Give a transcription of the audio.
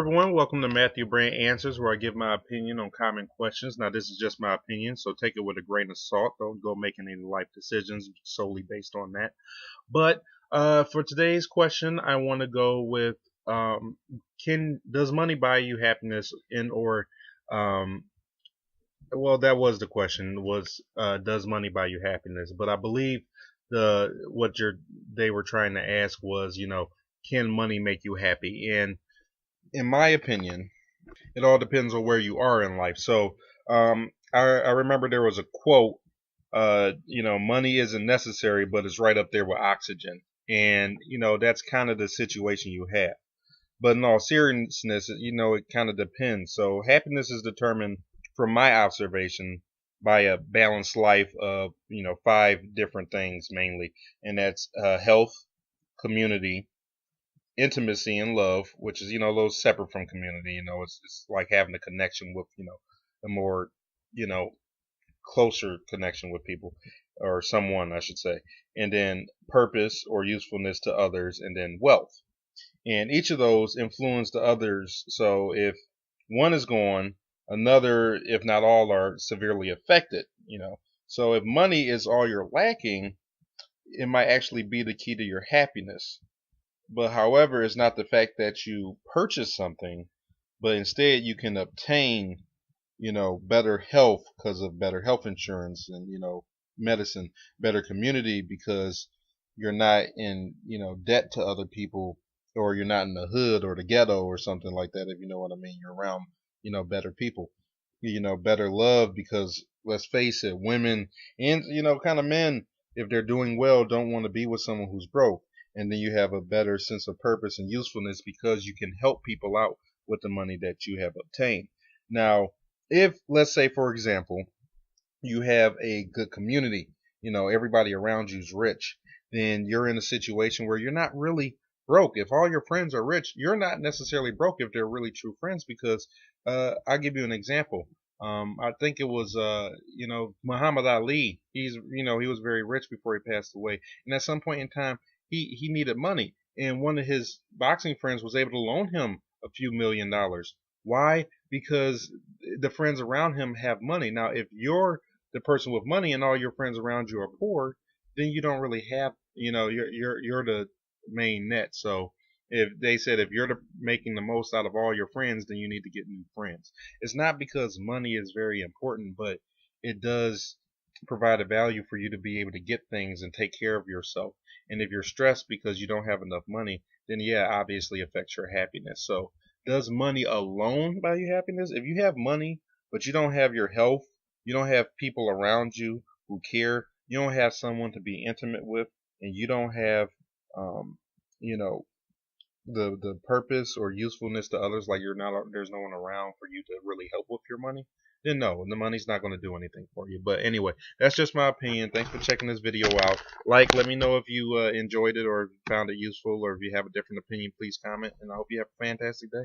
everyone, welcome to Matthew Brand Answers, where I give my opinion on common questions. Now, this is just my opinion, so take it with a grain of salt. Don't go making any life decisions solely based on that. But for today's question, I want to go with can does money buy you happiness? Um, well, that was the question, was does money buy you happiness? But I believe they were trying to ask was, can money make you happy? And in my opinion, it all depends on where you are in life. So I remember there was a quote, money isn't necessary, but it's right up there with oxygen. And, that's kind of the situation you have. But in all seriousness, it kind of depends. So happiness is determined, from my observation, by a balanced life of, five different things mainly. And that's health, community, intimacy, and love, which is, a little separate from community. It's like having a connection with, a more, you know, closer connection with people, or someone, I should say. And then purpose or usefulness to others, and then wealth. And each of those influence the others. So if one is gone, another, if not all, are severely affected, So if money is all you're lacking, it might actually be the key to your happiness. But however, it's not the fact that you purchase something, but instead you can obtain, better health because of better health insurance and, medicine, better community because you're not in, debt to other people, or you're not in the hood or the ghetto or something like that, if you know what I mean. You're around, better people, better love because let's face it, women and, kind of men, if they're doing well, don't want to be with someone who's broke. And then you have a better sense of purpose and usefulness because you can help people out with the money that you have obtained. Now, if, let's say, for example, you have a good community, everybody around you is rich, then you're in a situation where you're not really broke. If all your friends are rich, you're not necessarily broke if they're really true friends because I'll give you an example. I think it was, Muhammad Ali. He was very rich before he passed away. And at some point in time, he needed money. And one of his boxing friends was able to loan him a few $1,000,000. Why? Because the friends around him have money. Now, if you're the person with money and all your friends around you are poor, then you don't really have, you're the main net. So if they said if you're making the most out of all your friends, then you need to get new friends. It's not because money is very important, but it does provide a value for you to be able to get things and take care of yourself. And if you're stressed because you don't have enough money, then yeah, obviously affects your happiness. So does money alone buy you happiness? If you have money, but you don't have your health, you don't have people around you who care, you don't have someone to be intimate with, and you don't have, you know, the purpose or usefulness to others, like there's no one around for you to really help with your money, then no, the money's not going to do anything for you. But anyway, that's just my opinion. Thanks for checking this video out. Let me know if you enjoyed it or found it useful, or if you have a different opinion, please comment, and I hope you have a fantastic day.